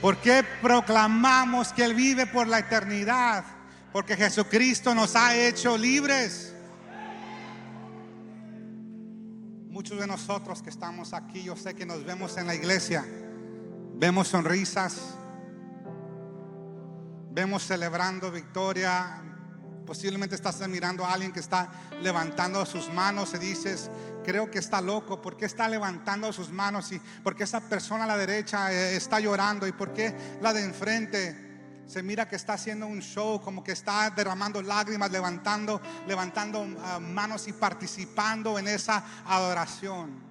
¿Por qué proclamamos que Él vive por la eternidad? Porque Jesucristo nos ha hecho libres. Muchos de nosotros que estamos aquí, yo sé que nos vemos en la iglesia, vemos sonrisas, vemos celebrando victoria. Posiblemente estás mirando a alguien que está levantando sus manos y dices: creo que está loco. ¿Por qué está levantando sus manos? ¿Y por qué esa persona a la derecha está llorando? ¿Y por qué la de enfrente se mira que está haciendo un show, como que está derramando lágrimas, levantando manos y participando en esa adoración?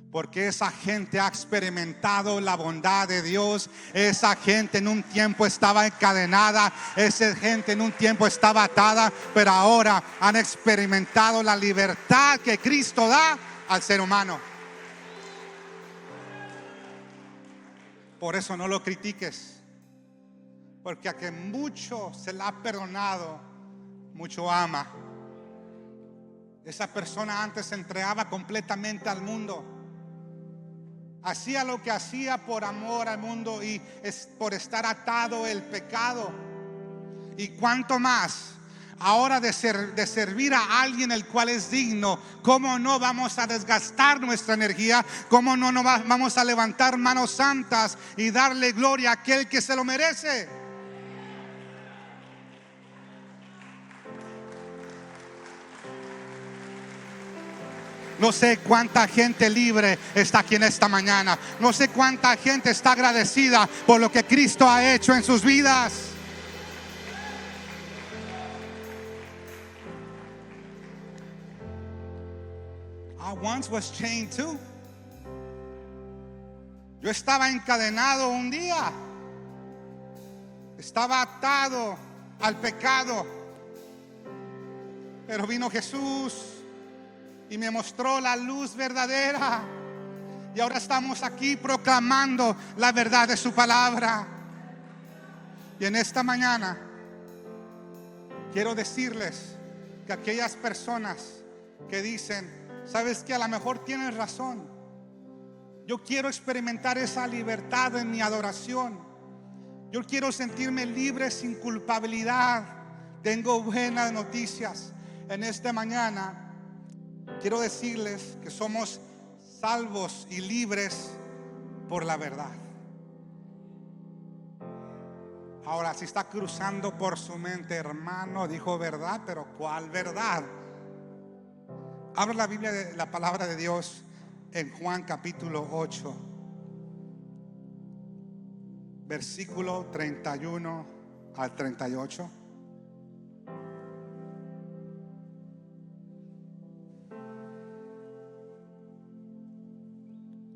Porque esa gente ha experimentado la bondad de Dios. Esa gente en un tiempo estaba encadenada, esa gente en un tiempo estaba atada, pero ahora han experimentado la libertad que Cristo da al ser humano. Por eso no lo critiques, porque a que mucho se le ha perdonado, mucho ama. Esa persona antes se entregaba completamente al mundo, hacía lo que hacía por amor al mundo y es por estar atado el pecado. Y cuánto más ahora de servir a alguien el cual es digno. ¿Cómo no vamos a desgastar nuestra energía? ¿Cómo no vamos a levantar manos santas y darle gloria a aquel que se lo merece? No sé cuánta gente libre está aquí en esta mañana. No sé cuánta gente está agradecida por lo que Cristo ha hecho en sus vidas. I once was chained too. Yo estaba encadenado un día. Estaba atado al pecado. Pero vino Jesús y me mostró la luz verdadera. Y ahora estamos aquí proclamando la verdad de su palabra. Y en esta mañana quiero decirles que aquellas personas que dicen: sabes que a lo mejor tienes razón, yo quiero experimentar esa libertad en mi adoración, yo quiero sentirme libre sin culpabilidad. Tengo buenas noticias. En esta mañana quiero decirles que somos salvos y libres por la verdad. Ahora, si está cruzando por su mente: hermano, dijo verdad, pero ¿cuál verdad? Abra la Biblia, de la palabra de Dios, en Juan capítulo 8, versículo 31 al 38.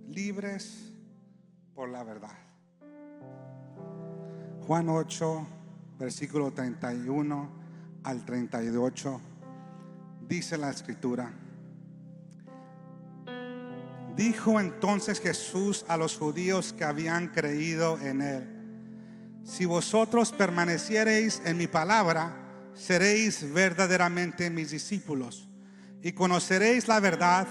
Libres por la verdad. Juan 8, versículo 31 al 38. Dice la escritura: dijo entonces Jesús a los judíos que habían creído en él: si vosotros permaneciereis en mi palabra, seréis verdaderamente mis discípulos, y conoceréis la verdad,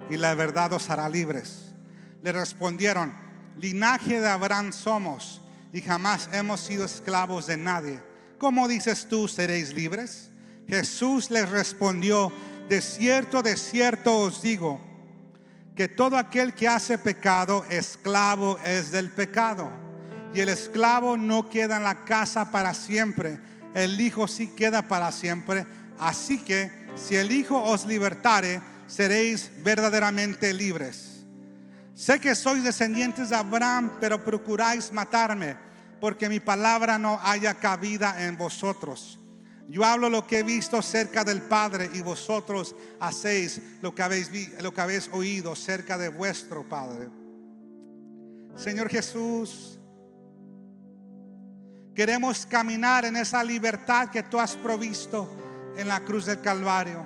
y la verdad os hará libres. Le respondieron: linaje de Abraham somos, y jamás hemos sido esclavos de nadie. ¿Cómo dices tú, seréis libres? Jesús les respondió: de cierto os digo, que todo aquel que hace pecado, esclavo es del pecado. Y el esclavo no queda en la casa para siempre, el Hijo sí queda para siempre. Así que si el Hijo os libertare, seréis verdaderamente libres. Sé que sois descendientes de Abraham, pero procuráis matarme, porque mi palabra no haya cabida en vosotros. Yo hablo lo que he visto cerca del Padre, y vosotros hacéis lo que habéis oído cerca de vuestro Padre. Señor Jesús, queremos caminar en esa libertad que tú has provisto en la cruz del Calvario.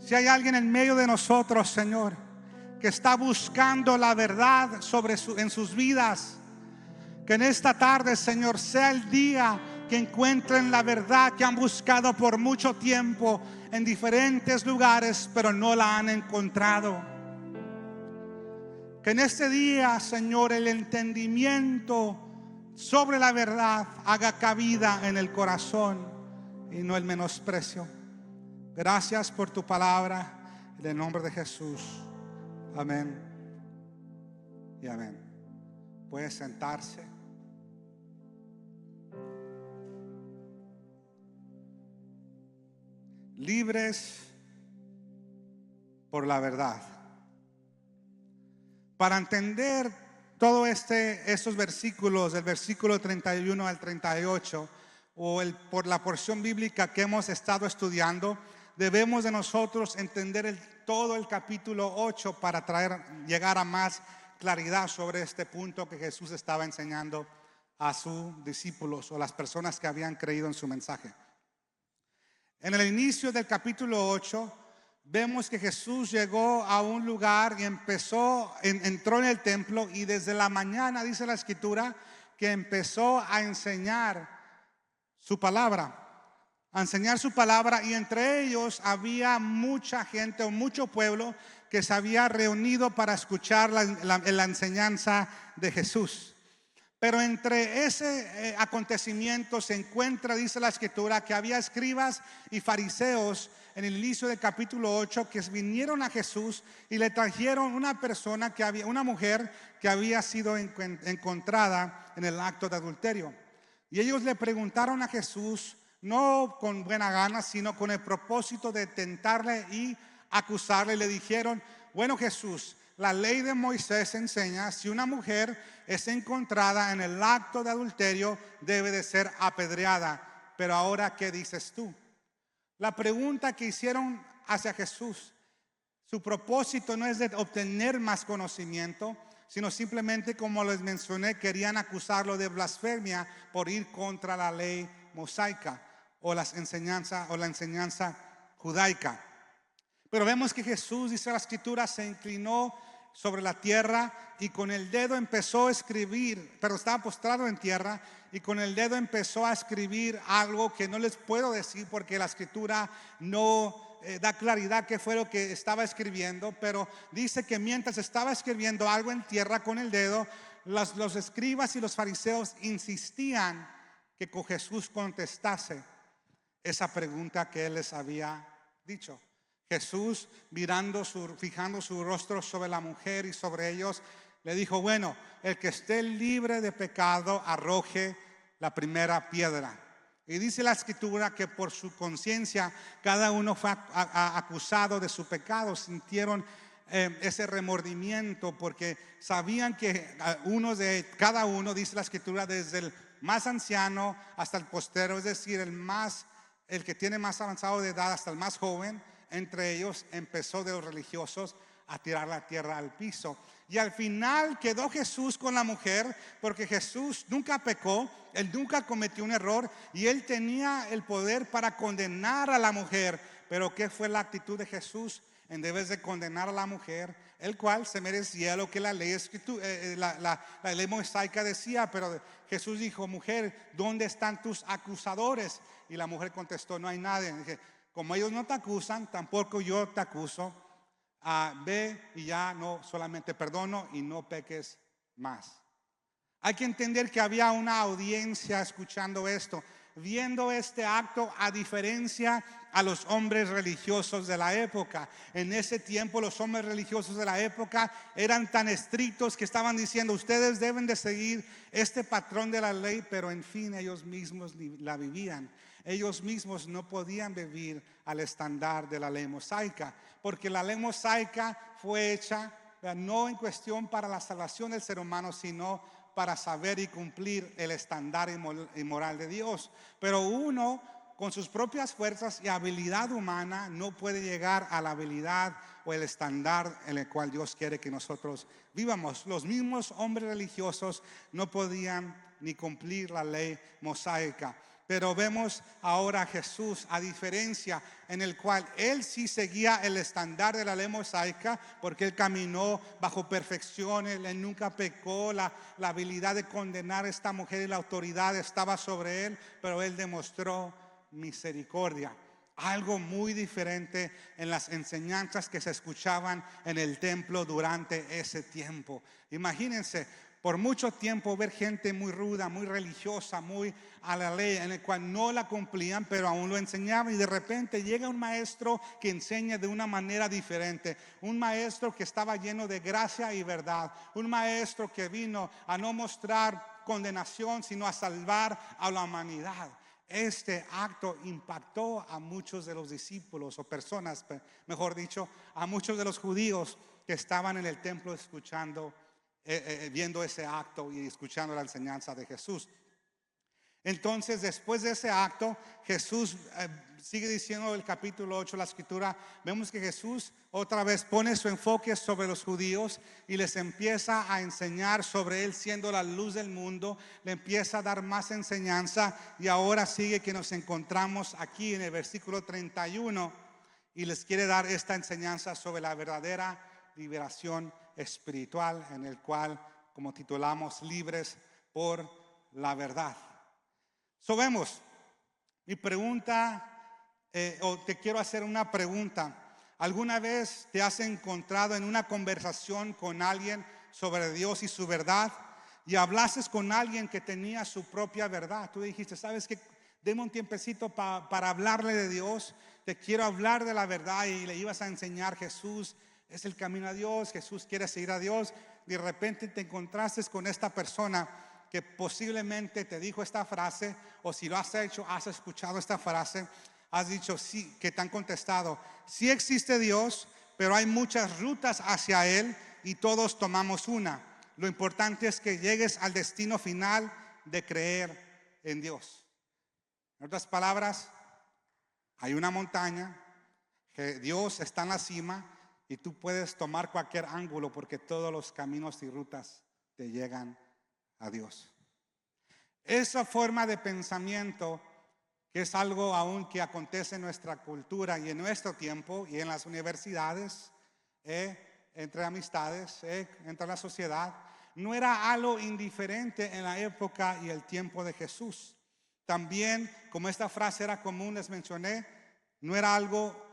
Si hay alguien en medio de nosotros, Señor, que está buscando la verdad en sus vidas, que en esta tarde, Señor, sea el día que encuentren la verdad que han buscado por mucho tiempo en diferentes lugares, pero no la han encontrado. Que en este día, Señor, el entendimiento sobre la verdad haga cabida en el corazón y no el menosprecio. Gracias por tu palabra, en el nombre de Jesús. Amén y amén. Puede sentarse. Libres por la verdad. Para entender todo estos versículos, del versículo 31 al 38, por la porción bíblica que hemos estado estudiando, debemos de nosotros entender todo el capítulo 8 para llegar a más claridad sobre este punto que Jesús estaba enseñando a sus discípulos o las personas que habían creído en su mensaje. En el inicio del capítulo 8 vemos que Jesús llegó a un lugar y entró en el templo, y desde la mañana dice la escritura que empezó a enseñar su palabra. Y entre ellos había mucha gente o mucho pueblo que se había reunido para escuchar la enseñanza de Jesús. Pero entre ese acontecimiento se encuentra, dice la escritura, que había escribas y fariseos en el inicio del capítulo 8 que vinieron a Jesús y le trajeron una mujer que había sido encontrada en el acto de adulterio. Y ellos le preguntaron a Jesús, no con buena gana, sino con el propósito de tentarle y acusarle. Le dijeron: bueno, Jesús, la ley de Moisés enseña, si una mujer es encontrada en el acto de adulterio, debe de ser apedreada. Pero ahora, ¿qué dices tú? La pregunta que hicieron hacia Jesús, su propósito no es de obtener más conocimiento, sino simplemente, como les mencioné, querían acusarlo de blasfemia por ir contra la ley mosaica o la enseñanza judaica. Pero vemos que Jesús, dice la escritura, se inclinó sobre la tierra y con el dedo empezó a escribir, pero estaba postrado en tierra, y con el dedo empezó a escribir algo que no les puedo decir porque la escritura no da claridad qué fue lo que estaba escribiendo. Pero dice que mientras estaba escribiendo algo en tierra con el dedo, los escribas y los fariseos insistían que con Jesús contestase esa pregunta que él les había dicho. Jesús, fijando su rostro sobre la mujer y sobre ellos, le dijo: bueno, el que esté libre de pecado arroje la primera piedra. Y dice la escritura que por su conciencia cada uno fue acusado de su pecado. Sintieron ese remordimiento porque sabían que cada uno, dice la escritura, desde el más anciano hasta el postero, es decir, el que tiene más avanzado de edad hasta el más joven, entre ellos empezó de los religiosos a tirar la tierra al piso. Y al final quedó Jesús con la mujer, porque Jesús nunca pecó, él nunca cometió un error, y él tenía el poder para condenar a la mujer. Pero ¿qué fue la actitud de Jesús? En vez de condenar a la mujer, el cual se merecía lo que la ley mosaica decía, pero Jesús dijo: mujer, ¿dónde están tus acusadores? Y la mujer contestó: no hay nadie. Dije: como ellos no te acusan, tampoco yo te acuso. Ve y ya no solamente perdono y no peques más. Hay que entender que había una audiencia escuchando esto, viendo este acto, a diferencia a los hombres religiosos de la época. En ese tiempo los hombres religiosos de la época eran tan estrictos que estaban diciendo: ustedes deben de seguir este patrón de la ley, pero en fin ellos mismos la vivían. Ellos mismos no podían vivir al estándar de la ley mosaica, porque la ley mosaica fue hecha no en cuestión para la salvación del ser humano, sino para saber y cumplir el estándar y moral de Dios. Pero uno, con sus propias fuerzas y habilidad humana, no puede llegar a la habilidad o el estándar en el cual Dios quiere que nosotros vivamos. Los mismos hombres religiosos no podían ni cumplir la ley mosaica. Pero vemos ahora a Jesús, a diferencia, en el cual él sí seguía el estándar de la ley mosaica, porque él caminó bajo perfección, él nunca pecó. La habilidad de condenar a esta mujer y la autoridad estaba sobre él, pero él demostró misericordia. algo muy diferente en las enseñanzas que se escuchaban en el templo durante ese tiempo. Imagínense, por mucho tiempo ver gente muy ruda, muy religiosa, muy a la ley, en el cual no la cumplían, pero aún lo enseñaban. Y de repente llega un maestro que enseña de una manera diferente. Un maestro que estaba lleno de gracia y verdad. Un maestro que vino a no mostrar condenación, sino a salvar a la humanidad. Este acto impactó a muchos de los discípulos o personas, mejor dicho, a muchos de los judíos que estaban en el templo escuchando, viendo ese acto y escuchando la enseñanza de Jesús. Entonces, después de ese acto, Jesús sigue diciendo el capítulo 8 de la escritura, vemos que Jesús otra vez pone su enfoque sobre los judíos y les empieza a enseñar sobre él siendo la luz del mundo, le empieza a dar más enseñanza y ahora sigue que nos encontramos aquí en el versículo 31 y les quiere dar esta enseñanza sobre la verdadera liberación espiritual, en el cual, como titulamos, libres por la verdad. Vemos, mi pregunta, o te quiero hacer una pregunta. ¿Alguna vez te has encontrado en una conversación con alguien sobre Dios y su verdad y hablaste con alguien que tenía su propia verdad? Tú dijiste, ¿sabes qué? Deme un tiempecito para hablarle de Dios. Te quiero hablar de la verdad y le ibas a enseñar Jesús es el camino a Dios, Jesús quiere seguir a Dios. De repente te encontraste con esta persona que posiblemente te dijo esta frase, o si lo has hecho, has escuchado esta frase, has dicho sí, que te han contestado, sí existe Dios, pero hay muchas rutas hacia Él y todos tomamos una. Lo importante es que llegues al destino final de creer en Dios. En otras palabras, hay una montaña, que Dios está en la cima y tú puedes tomar cualquier ángulo porque todos los caminos y rutas te llegan a Dios. Esa forma de pensamiento, que es algo aún que acontece en nuestra cultura y en nuestro tiempo y en las universidades, entre amistades, entre la sociedad, no era algo indiferente en la época y el tiempo de Jesús. También, como esta frase era común, les mencioné, no era algo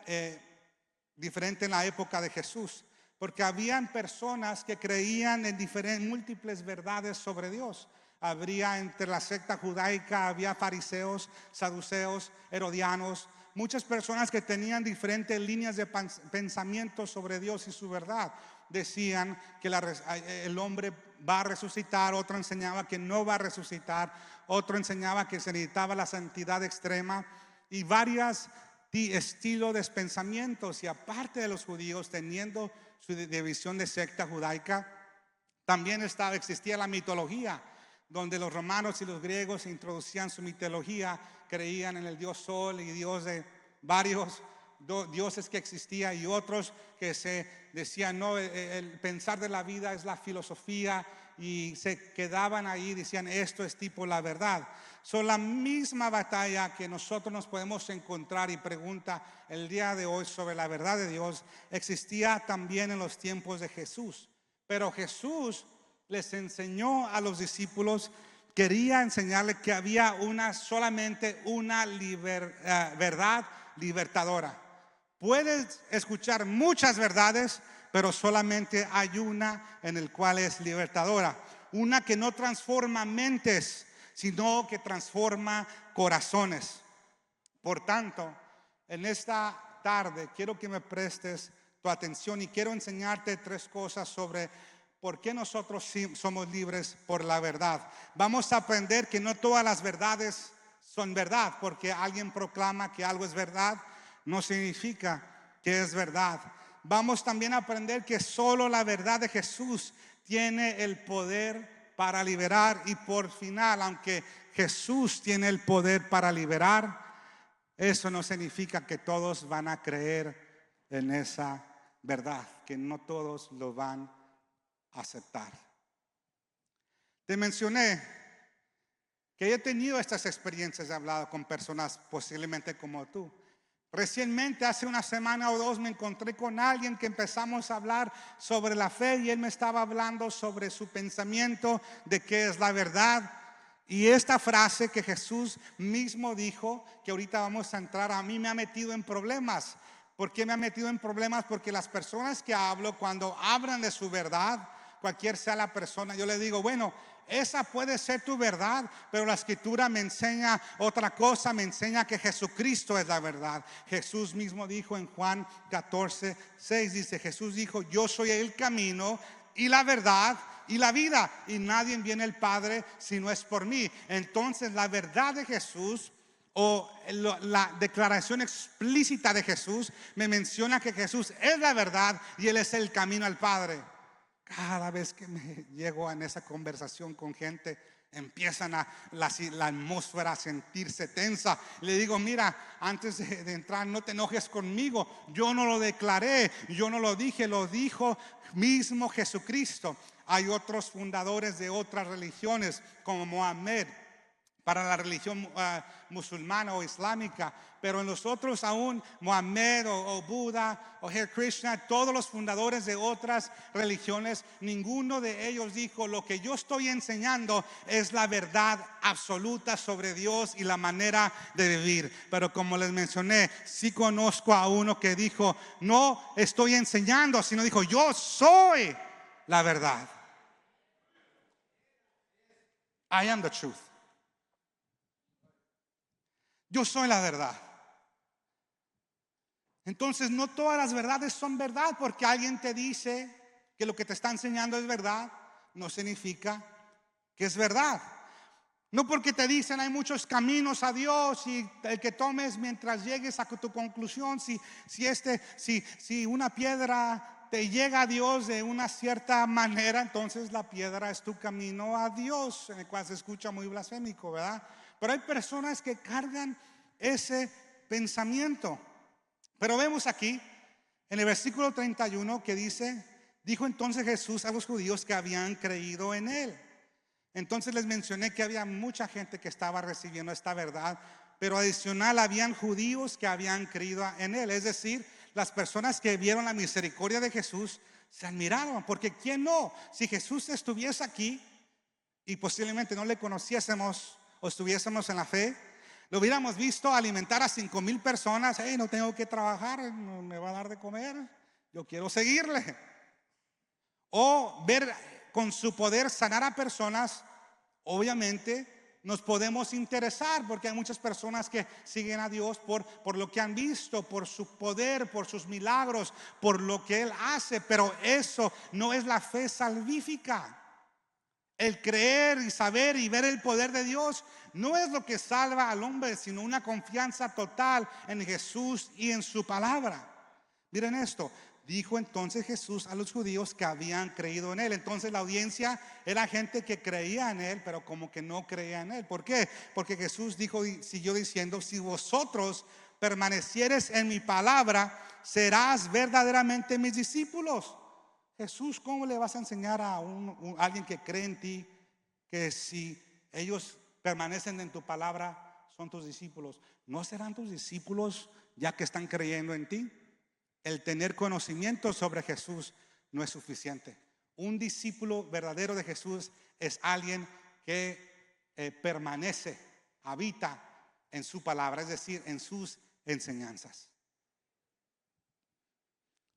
diferente en la época de Jesús, porque habían personas que creían en múltiples verdades sobre Dios. Habría entre la secta judaica, había fariseos, saduceos, herodianos, muchas personas que tenían diferentes líneas de pensamiento sobre Dios y su verdad. Decían que el hombre va a resucitar, otro enseñaba que no va a resucitar, otro enseñaba que se necesitaba la santidad extrema y varias estilos de pensamientos. Y aparte de los judíos teniendo su división de secta judaica, también existía la mitología, donde los romanos y los griegos introducían su mitología, creían en el dios Sol y dios de varios dioses que existía y otros que se decían no, el pensar de la vida es la filosofía y se quedaban ahí, decían esto es tipo la verdad. Son la misma batalla que nosotros nos podemos encontrar y pregunta el día de hoy sobre la verdad de Dios, existía también en los tiempos de Jesús. Pero Jesús les enseñó a los discípulos, quería enseñarles que había solamente una verdad libertadora. Puedes escuchar muchas verdades, pero solamente hay una en el cual es libertadora. Una que no transforma mentes, sino que transforma corazones. Por tanto, en esta tarde quiero que me prestes tu atención y quiero enseñarte 3 cosas sobre por qué nosotros somos libres por la verdad. Vamos a aprender que no todas las verdades son verdad, porque alguien proclama que algo es verdad, no significa que es verdad. Vamos también a aprender que solo la verdad de Jesús tiene el poder para liberar, y por final, aunque Jesús tiene el poder para liberar, eso no significa que todos van a creer en esa verdad, que no todos lo van a aceptar. Te mencioné que he tenido estas experiencias, he hablado con personas posiblemente como tú. Recientemente, hace una semana o 2, me encontré con alguien que empezamos a hablar sobre la fe y él me estaba hablando sobre su pensamiento de qué es la verdad. Y esta frase que Jesús mismo dijo, que ahorita vamos a entrar, a mí me ha metido en problemas. ¿Por qué me ha metido en problemas? Porque las personas que hablo, cuando hablan de su verdad, cualquier sea la persona, yo le digo, bueno, esa puede ser tu verdad, pero la escritura me enseña otra cosa, me enseña que Jesucristo es la verdad. Jesús mismo dijo en Juan 14:6, dice, Jesús dijo, yo soy el camino y la verdad y la vida, y nadie viene al Padre si no es por mí. Entonces la verdad de Jesús, o la declaración explícita de Jesús, me menciona que Jesús es la verdad y Él es el camino al Padre. Cada vez que me llego en esa conversación con gente, empiezan la atmósfera a sentirse tensa. Le digo, mira, antes de entrar, no te enojes conmigo. Yo no lo declaré, yo no lo dije, lo dijo mismo Jesucristo. Hay otros fundadores de otras religiones, como Mohammed, para la religión musulmana o islámica, pero en los otros aún, Mohammed o Buda o Hare Krishna, todos los fundadores de otras religiones, ninguno de ellos dijo, lo que yo estoy enseñando es la verdad absoluta sobre Dios y la manera de vivir. Pero como les mencioné, sí conozco a uno que dijo, no estoy enseñando, sino dijo, yo soy la verdad. I am the truth. Yo soy la verdad. Entonces no todas las verdades son verdad. Porque alguien te dice que lo que te está enseñando es verdad, no significa que es verdad. No porque te dicen hay muchos caminos a Dios y el que tomes mientras llegues a tu conclusión. Si una piedra te llega a Dios de una cierta manera, entonces la piedra es tu camino a Dios, en el cual se escucha muy blasfémico, ¿verdad? Pero hay personas que cargan ese pensamiento. Pero vemos aquí en el versículo 31 que dice, dijo entonces Jesús a los judíos que habían creído en Él. Entonces les mencioné que había mucha gente que estaba recibiendo esta verdad, pero adicional habían judíos que habían creído en Él. Es decir, las personas que vieron la misericordia de Jesús se admiraron, porque ¿quién no? Si Jesús estuviese aquí y posiblemente no le conociésemos o estuviésemos en la fe, lo hubiéramos visto alimentar a 5,000 personas. Hey, no tengo que trabajar, no me va a dar de comer, yo quiero seguirle. O ver con su poder sanar a personas. Obviamente nos podemos interesar, porque hay muchas personas que siguen a Dios por lo que han visto, por su poder, por sus milagros, por lo que Él hace. Pero eso no es la fe salvífica. El creer y saber y ver el poder de Dios no es lo que salva al hombre, sino una confianza total en Jesús y en su palabra. Miren esto, dijo entonces Jesús a los judíos que habían creído en Él. Entonces la audiencia era gente que creía en Él, pero como que no creía en Él. ¿Por qué? Porque Jesús siguió diciendo, si vosotros permanecieres en mi palabra, serás verdaderamente mis discípulos. Jesús, ¿cómo le vas a enseñar a alguien que cree en ti que si ellos permanecen en tu palabra son tus discípulos? ¿No serán tus discípulos ya que están creyendo en ti? El tener conocimiento sobre Jesús no es suficiente. Un discípulo verdadero de Jesús es alguien que permanece, habita en su palabra, es decir, en sus enseñanzas.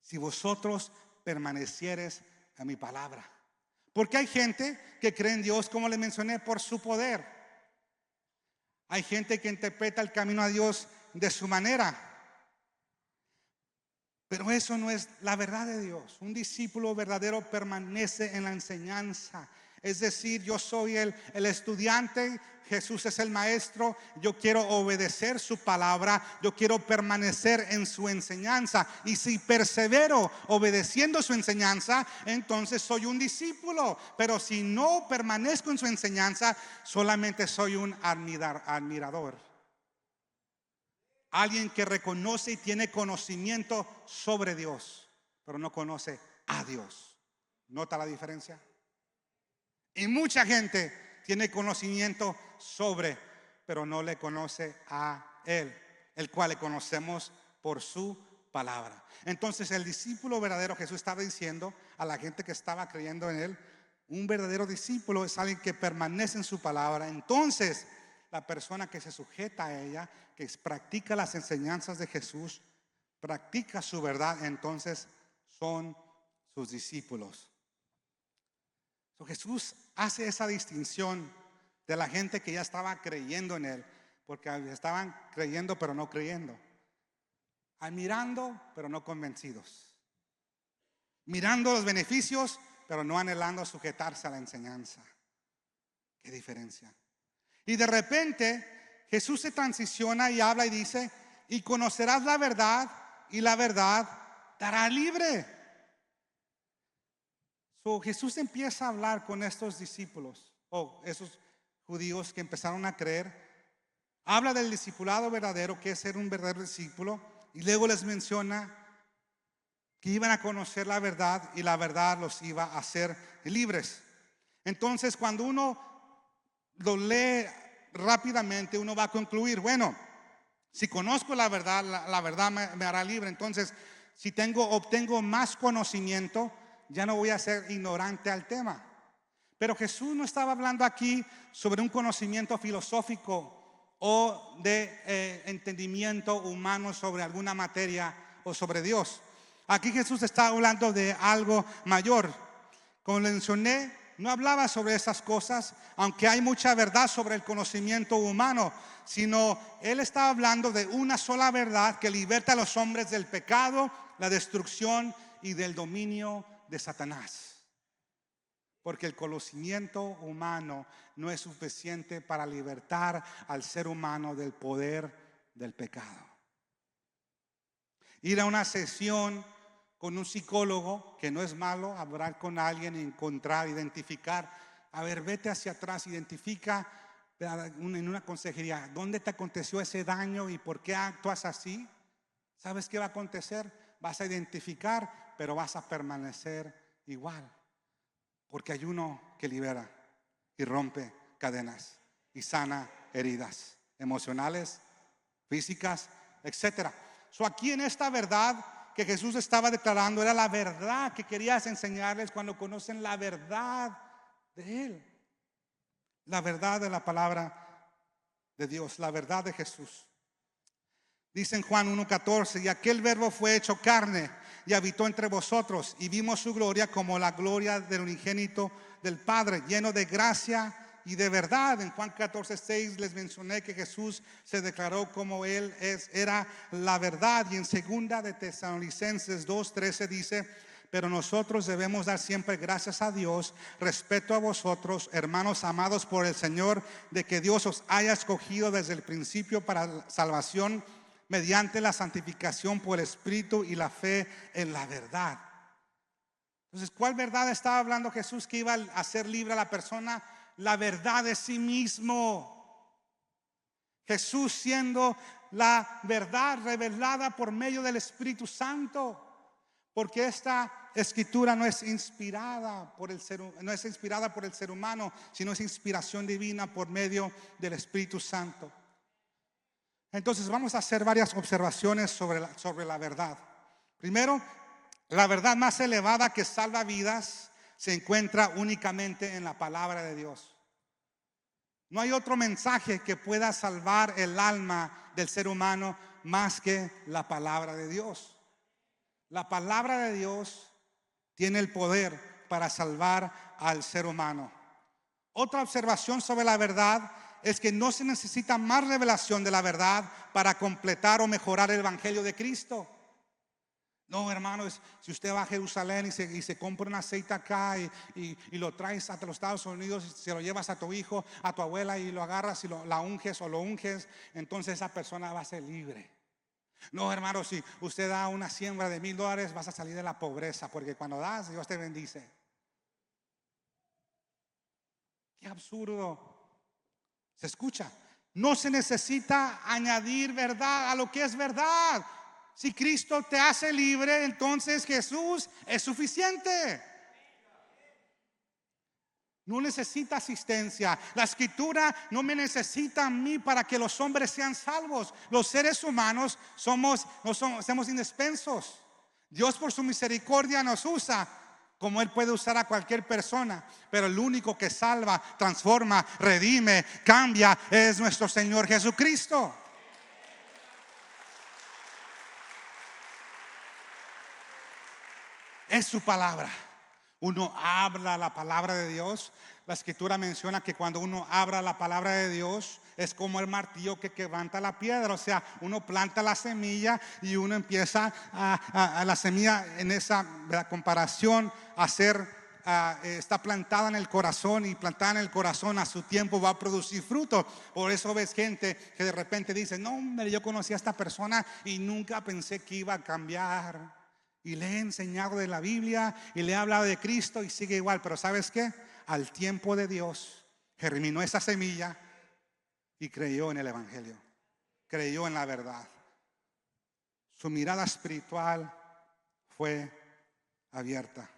Si vosotros permanecieres en mi palabra. Porque hay gente que cree en Dios, como le mencioné, por su poder. Hay gente que interpreta el camino a Dios de su manera. Pero eso no es la verdad de Dios. Un discípulo verdadero permanece en la enseñanza. Es decir, yo soy el estudiante, Jesús es el maestro, yo quiero obedecer su palabra, yo quiero permanecer en su enseñanza. Y si persevero obedeciendo su enseñanza, entonces soy un discípulo. Pero si no permanezco en su enseñanza, solamente soy un admirador. Alguien que reconoce y tiene conocimiento sobre Dios, pero no conoce a Dios. ¿Nota la diferencia? Y mucha gente tiene conocimiento sobre, pero no le conoce a Él, el cual le conocemos por su palabra. Entonces el discípulo verdadero, Jesús estaba diciendo a la gente que estaba creyendo en Él, Un verdadero discípulo es alguien que permanece en su palabra. Entonces, la persona que se sujeta a ella, que practica las enseñanzas de Jesús, practica su verdad, entonces son sus discípulos. Jesús hace esa distinción de la gente que ya estaba creyendo en Él, porque estaban creyendo pero no creyendo, mirando pero no convencidos, mirando los beneficios pero no anhelando sujetarse a la enseñanza. ¿Qué diferencia? Y de repente Jesús se transiciona y habla y dice: y conocerás la verdad, y la verdad te hará libre. Jesús empieza a hablar con estos discípulos, o esos judíos que empezaron a creer. Habla del discipulado verdadero, que es ser un verdadero discípulo, y luego les menciona que iban a conocer la verdad y la verdad los iba a hacer libres. Entonces, cuando uno lo lee rápidamente, uno va a concluir: bueno, si conozco la verdad, la verdad me hará libre. Entonces, si obtengo más conocimiento, ya no voy a ser ignorante al tema. Pero Jesús no estaba hablando aquí sobre un conocimiento filosófico o de entendimiento humano sobre alguna materia o sobre Dios. Aquí Jesús está hablando de algo mayor. Como le mencioné, no hablaba sobre esas cosas, aunque hay mucha verdad sobre el conocimiento humano, sino Él estaba hablando de una sola verdad que liberta a los hombres del pecado, la destrucción y del dominio de Satanás. Porque el conocimiento humano no es suficiente para libertar al ser humano del poder del pecado. Ir a una sesión con un psicólogo, que no es malo, hablar con alguien, encontrar, identificar. A ver, vete hacia atrás, identifica en una consejería dónde te aconteció ese daño y por qué actúas así. ¿Sabes qué va a acontecer? Vas a identificar, pero vas a permanecer igual. Porque hay uno que libera y rompe cadenas y sana heridas emocionales, físicas, etc. Aquí en esta verdad que Jesús estaba declarando, era la verdad que querías enseñarles cuando conocen la verdad de Él. La verdad de la palabra de Dios, la verdad de Jesús. Dice en Juan 1:14: y aquel verbo fue hecho carne y habitó entre vosotros, y vimos su gloria como la gloria del unigénito del Padre, lleno de gracia y de verdad. En Juan 14:6 les mencioné que Jesús se declaró como Él era la verdad. Y en segunda de Tesalonicenses 2:13 dice: pero nosotros debemos dar siempre gracias a Dios respecto a vosotros, hermanos amados por el Señor, de que Dios os haya escogido desde el principio para la salvación mediante la santificación por el Espíritu y la fe en la verdad. Entonces, ¿cuál verdad estaba hablando Jesús que iba a hacer libre a la persona? La verdad de sí mismo. Jesús siendo la verdad revelada por medio del Espíritu Santo. Porque esta escritura no es inspirada por el ser humano, sino es inspiración divina por medio del Espíritu Santo. Entonces vamos a hacer varias observaciones sobre la verdad. Primero, la verdad más elevada que salva vidas se encuentra únicamente en la palabra de Dios. No hay otro mensaje que pueda salvar el alma del ser humano más que la palabra de Dios. La palabra de Dios tiene el poder para salvar al ser humano. Otra observación sobre la verdad es que no se necesita más revelación de la verdad para completar o mejorar el evangelio de Cristo. No, hermanos, si usted va a Jerusalén y se compra un aceite acá y lo traes hasta los Estados Unidos y se lo llevas a tu hijo, a tu abuela y lo agarras y la unges o lo unges, entonces esa persona va a ser libre. No, hermano, si usted da una siembra de $1,000, vas a salir de la pobreza, porque cuando das, Dios te bendice. Qué absurdo. ¿Se escucha? No se necesita añadir verdad a lo que es verdad. Si Cristo te hace libre, entonces Jesús es suficiente. No necesita asistencia. La escritura no me necesita a mí para que los hombres sean salvos. Los seres humanos somos indispensos. Dios por su misericordia nos usa, Como Él puede usar a cualquier persona, pero el único que salva, transforma, redime, cambia es nuestro Señor Jesucristo. Es su palabra. Uno habla la palabra de Dios. La escritura menciona que cuando uno habla la palabra de Dios, es como el martillo que quebranta la piedra. O sea, uno planta la semilla y uno empieza a la semilla en esa comparación a ser está plantada en el corazón, y plantada en el corazón a su tiempo va a producir fruto. Por eso ves gente que de repente dice: no, hombre, yo conocí a esta persona y nunca pensé que iba a cambiar. Y le he enseñado de la Biblia y le he hablado de Cristo y sigue igual. Pero ¿sabes qué? Al tiempo de Dios germinó esa semilla y creyó en el Evangelio, creyó en la verdad. Su mirada espiritual fue abierta.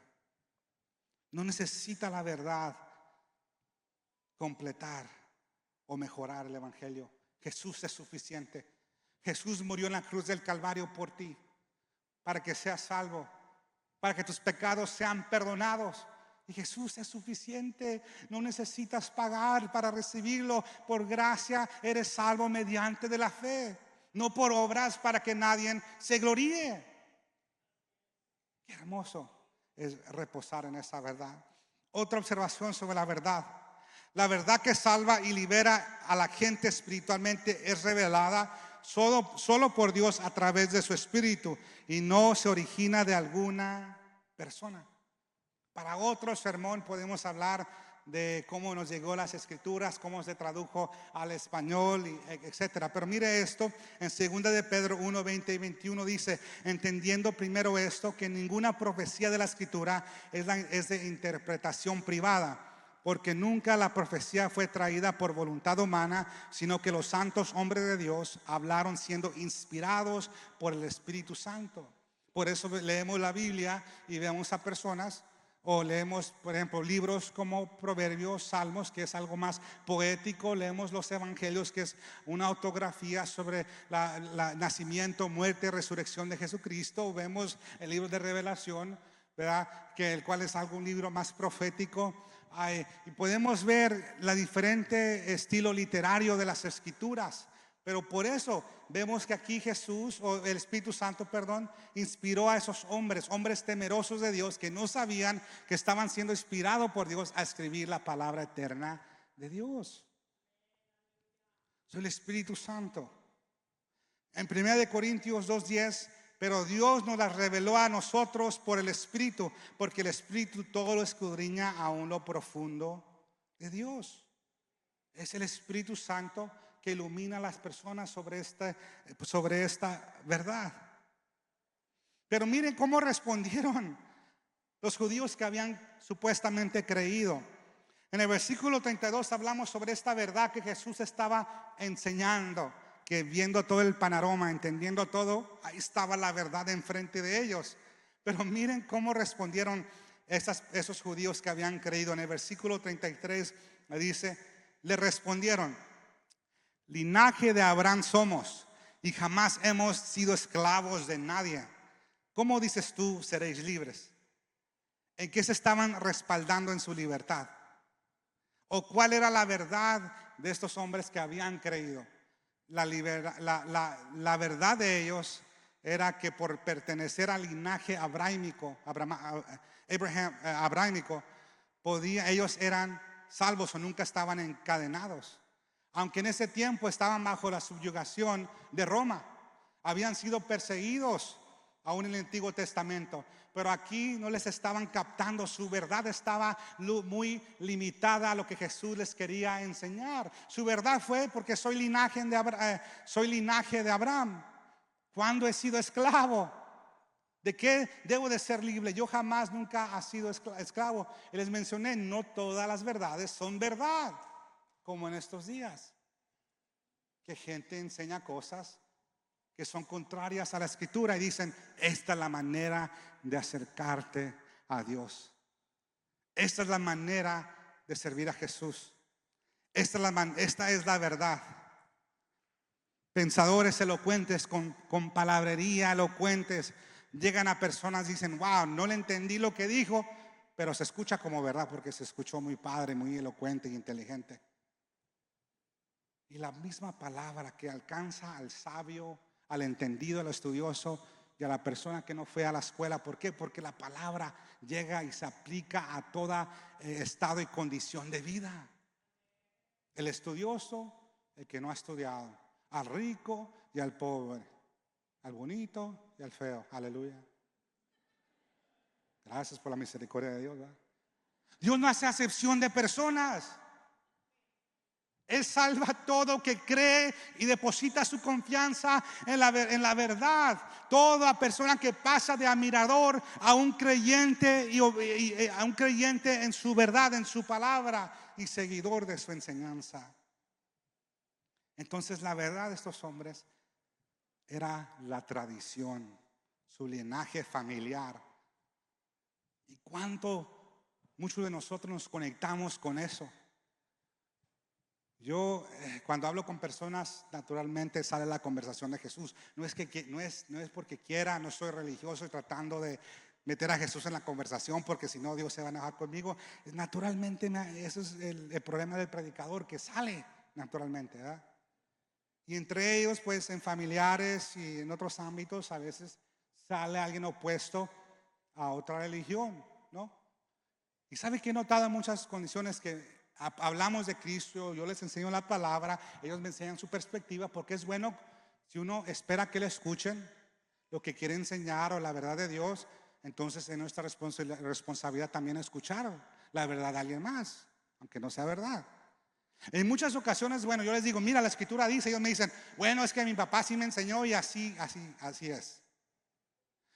No necesita la verdad completar o mejorar el Evangelio. Jesús es suficiente. Jesús murió en la cruz del Calvario por ti, para que seas salvo, para que tus pecados sean perdonados. Y Jesús es suficiente. No necesitas pagar para recibirlo. Por gracia eres salvo mediante de la fe, no por obras para que nadie se gloríe. Qué hermoso es reposar en esa verdad. Otra observación sobre la verdad. La verdad que salva y libera a la gente espiritualmente es revelada solo por Dios a través de su Espíritu, y no se origina de alguna persona. Para otro sermón podemos hablar de cómo nos llegó las escrituras, cómo se tradujo al español, etcétera. Pero mire esto, en 2 de Pedro 1, 20 y 21 dice: entendiendo primero esto, que ninguna profecía de la escritura es de interpretación privada, porque nunca la profecía fue traída por voluntad humana, sino que los santos hombres de Dios hablaron siendo inspirados por el Espíritu Santo. Por eso leemos la Biblia y vemos a personas, o leemos, por ejemplo, libros como Proverbios, Salmos, que es algo más poético. Leemos los Evangelios, que es una autografía sobre la nacimiento, muerte, resurrección de Jesucristo. Vemos el libro de Revelación, ¿verdad? Que el cual es algún libro más profético. Y podemos ver la diferente estilo literario de las escrituras. Pero por eso vemos que aquí Jesús, o el Espíritu Santo, perdón, inspiró a esos hombres temerosos de Dios, que no sabían que estaban siendo inspirados por Dios a escribir la palabra eterna de Dios. Soy el Espíritu Santo. En 1 Corintios 2:10, pero Dios nos las reveló a nosotros por el Espíritu, porque el Espíritu todo lo escudriña aún lo profundo de Dios. Es el Espíritu Santo que ilumina a las personas sobre esta verdad. Pero miren cómo respondieron los judíos que habían supuestamente creído. En el versículo 32 hablamos sobre esta verdad que Jesús estaba enseñando, que viendo todo el panorama, entendiendo todo, ahí estaba la verdad enfrente de ellos. Pero miren cómo respondieron esos judíos que habían creído. En el versículo 33 dice: le respondieron: linaje de Abraham somos, y jamás hemos sido esclavos de nadie. ¿Cómo dices tú seréis libres? ¿En qué se estaban respaldando en su libertad? ¿O cuál era la verdad de estos hombres que habían creído? La verdad de ellos era que por pertenecer al linaje abrahámico, ellos eran salvos o nunca estaban encadenados. Aunque en ese tiempo estaban bajo la subyugación de Roma, habían sido perseguidos aún en el Antiguo Testamento, pero aquí no les estaban captando. Su verdad estaba muy limitada a lo que Jesús les quería enseñar. Su verdad fue: porque soy linaje de Abraham. ¿Cuándo he sido esclavo? ¿De qué debo de ser libre? Yo jamás, nunca he sido esclavo. Y les mencioné, no todas las verdades son verdad, como en estos días, que gente enseña cosas que son contrarias a la escritura y dicen: esta es la manera de acercarte a Dios, esta es la manera de servir a Jesús, esta es la verdad. Pensadores elocuentes con palabrería elocuentes llegan a personas y dicen: wow, no le entendí lo que dijo, pero se escucha como verdad porque se escuchó muy padre, muy elocuente y inteligente. Y la misma palabra que alcanza al sabio, al entendido, al estudioso y a la persona que no fue a la escuela. ¿Por qué? Porque la palabra llega y se aplica a todo estado y condición de vida. El estudioso, el que no ha estudiado, al rico y al pobre, al bonito y al feo. Aleluya. Gracias por la misericordia de Dios, ¿verdad? Dios no hace acepción de personas. Él salva a todo que cree y deposita su confianza en la verdad. Toda persona que pasa de admirador a un creyente y a un creyente en su verdad, en su palabra, y seguidor de su enseñanza. Entonces la verdad de estos hombres era la tradición, su linaje familiar. Y cuánto muchos de nosotros nos conectamos con eso. Yo cuando hablo con personas, naturalmente sale la conversación de Jesús. No es porque quiera, no soy religioso y tratando de meter a Jesús en la conversación, porque si no Dios se va a enojar conmigo. Naturalmente, eso es el problema del predicador, que sale naturalmente, ¿verdad? Y entre ellos, pues en familiares y en otros ámbitos, a veces sale alguien opuesto a otra religión, ¿no? Y sabe que he notado en muchas condiciones que hablamos de Cristo, yo les enseño la palabra, ellos me enseñan su perspectiva, porque es bueno si uno espera que le escuchen lo que quiere enseñar o la verdad de Dios. Entonces es nuestra responsabilidad también escuchar la verdad de alguien más, aunque no sea verdad. En muchas ocasiones, bueno, yo les digo, mira, la escritura dice, ellos me dicen, bueno, es que mi papá sí me enseñó y así es.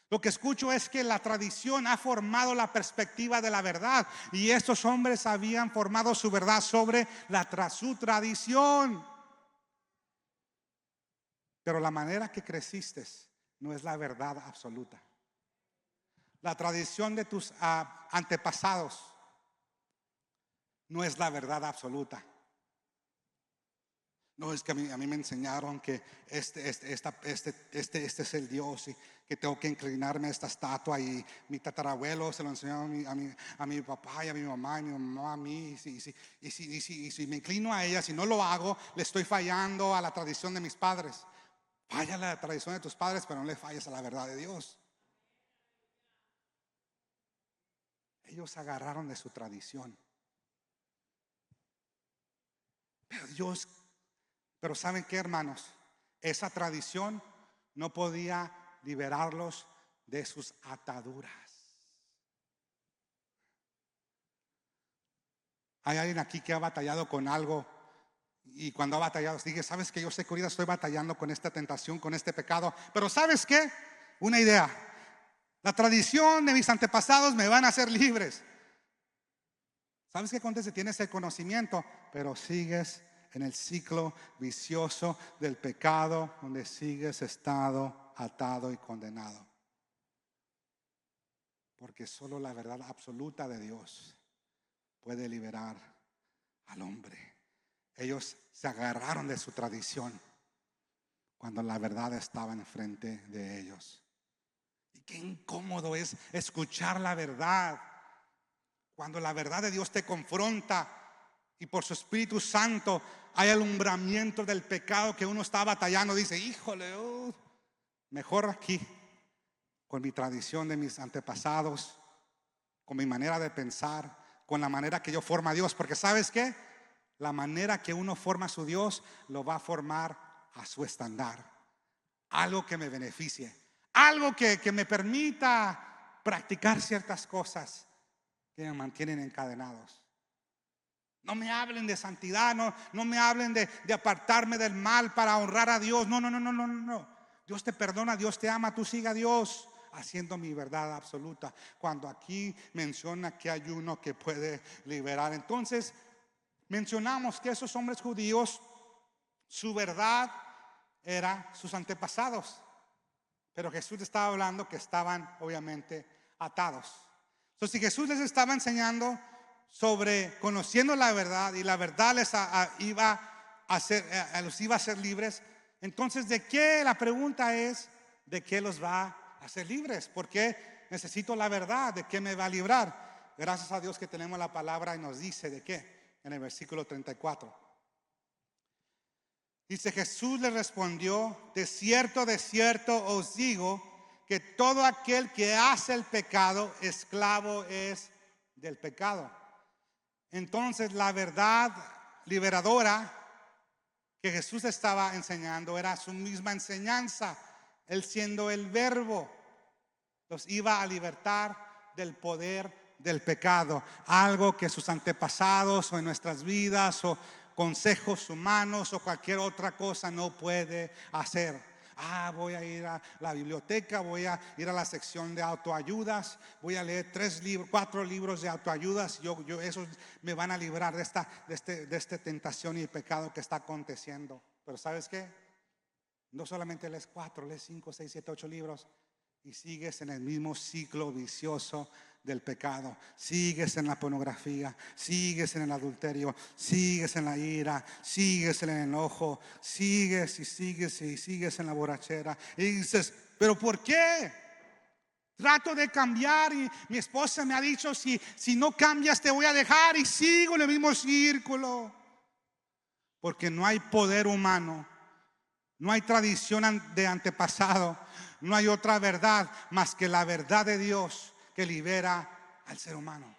Lo que escucho es que la tradición ha formado la perspectiva de la verdad, y estos hombres habían formado su verdad sobre su tradición. Pero la manera que creciste no es la verdad absoluta. La tradición de tus antepasados no es la verdad absoluta. No, es que a mí me enseñaron que este es el Dios y que tengo que inclinarme a esta estatua, y mi tatarabuelo se lo enseñó a mi papá y a mi mamá a mí. Y si me inclino a ella, si no lo hago, le estoy fallando a la tradición de mis padres. Falla a la tradición de tus padres, pero no le falles a la verdad de Dios. Ellos agarraron de su tradición. Pero ¿saben qué, hermanos? Esa tradición no podía liberarlos de sus ataduras. Hay alguien aquí que ha batallado con algo, y cuando ha batallado dije, ¿sabes qué? Yo sé que ahorita estoy batallando con esta tentación, con este pecado, pero ¿sabes qué? Una idea. La tradición de mis antepasados me van a hacer libres. ¿Sabes qué acontece? Tienes el conocimiento, pero sigues en el ciclo vicioso del pecado, donde sigues estado atado y condenado. Porque solo la verdad absoluta de Dios puede liberar al hombre. Ellos se agarraron de su tradición cuando la verdad estaba enfrente de ellos. Y qué incómodo es escuchar la verdad cuando la verdad de Dios te confronta y por su Espíritu Santo hay alumbramiento del pecado que uno está batallando. Dice, híjole, mejor aquí con mi tradición de mis antepasados, con mi manera de pensar, con la manera que yo formo a Dios. Porque ¿sabes qué? La manera que uno forma a su Dios lo va a formar a su estándar. Algo que me beneficie, algo que me permita practicar ciertas cosas que me mantienen encadenados. No me hablen de santidad, no me hablen de apartarme del mal para honrar a Dios. No. Dios te perdona, Dios te ama, tú siga a Dios haciendo mi verdad absoluta. Cuando aquí menciona que hay uno que puede liberar. Entonces mencionamos que esos hombres judíos, su verdad era sus antepasados, pero Jesús estaba hablando que estaban obviamente atados. Entonces, si Jesús les estaba enseñando sobre conociendo la verdad, y la verdad los iba a hacer libres, entonces la pregunta es, ¿de qué los va a hacer libres? Porque necesito la verdad, ¿de qué me va a librar? Gracias a Dios que tenemos la palabra y nos dice de qué. En el versículo 34. Dice: Jesús le respondió: de cierto os digo, que todo aquel que hace el pecado, esclavo es del pecado. Entonces la verdad liberadora que Jesús estaba enseñando era su misma enseñanza. Él, siendo el verbo, los iba a libertar del poder del pecado, algo que sus antepasados o en nuestras vidas o consejos humanos o cualquier otra cosa no puede hacer. Voy a ir a la biblioteca, voy a ir a la sección de autoayudas, voy a leer 4 libros de autoayudas. Esos me van a librar de esta tentación y pecado que está aconteciendo. Pero ¿sabes qué? No solamente lees 4, lees 5, 6, 7, 8 libros y sigues en el mismo ciclo vicioso del pecado. Sigues en la pornografía, sigues en el adulterio, sigues en la ira, sigues en el enojo, sigues en la borrachera. Y dices: ¿pero por qué? Trato de cambiar y mi esposa me ha dicho: si no cambias te voy a dejar, y sigo en el mismo círculo. Porque no hay poder humano, no hay tradición de antepasado, no hay otra verdad más que la verdad de Dios que libera al ser humano.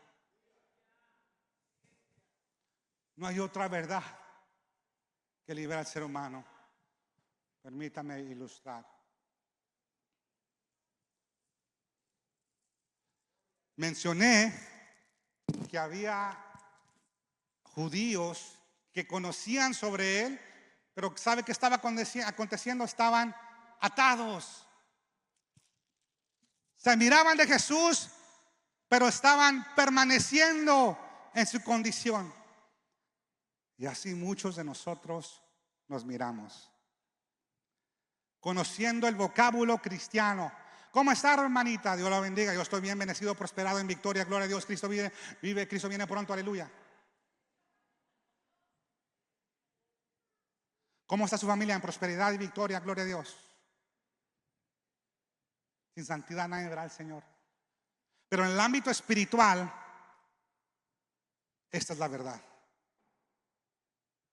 No hay otra verdad que libera al ser humano. Permítame ilustrar. Mencioné que había judíos que conocían sobre él, pero ¿sabe qué estaba aconteciendo? Estaban atados. Se miraban de Jesús, pero estaban permaneciendo en su condición. Y así muchos de nosotros nos miramos, conociendo el vocábulo cristiano. ¿Cómo está, hermanita? Dios la bendiga. Yo estoy bien, bendecido, prosperado, en victoria. Gloria a Dios. Cristo vive, Cristo viene pronto. Aleluya. ¿Cómo está su familia? En prosperidad y victoria. Gloria a Dios. Sin santidad nadie verá al Señor. Pero en el ámbito espiritual, esta es la verdad.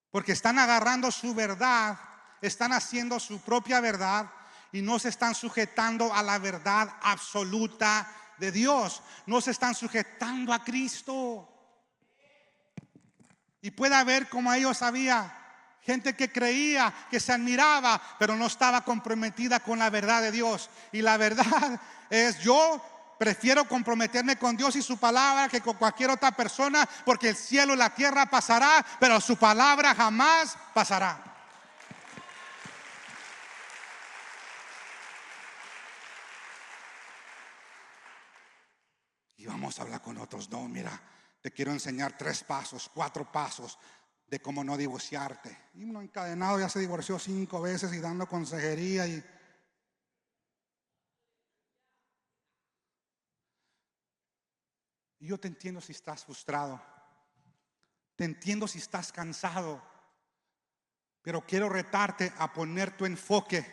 Porque están agarrando su verdad, están haciendo su propia verdad y no se están sujetando a la verdad absoluta de Dios. No se están sujetando a Cristo. Y puede haber, como ellos había gente que creía, que se admiraba, pero no estaba comprometida con la verdad de Dios. Y la verdad es: yo prefiero comprometerme con Dios y su palabra que con cualquier otra persona, porque el cielo y la tierra pasará, pero su palabra jamás pasará. Y vamos a hablar con otros. No, mira, te quiero enseñar 3 pasos, 4 pasos de cómo no divorciarte. Y uno encadenado ya se divorció 5 veces y dando consejería. Y yo te entiendo si estás frustrado, te entiendo si estás cansado, pero quiero retarte a poner tu enfoque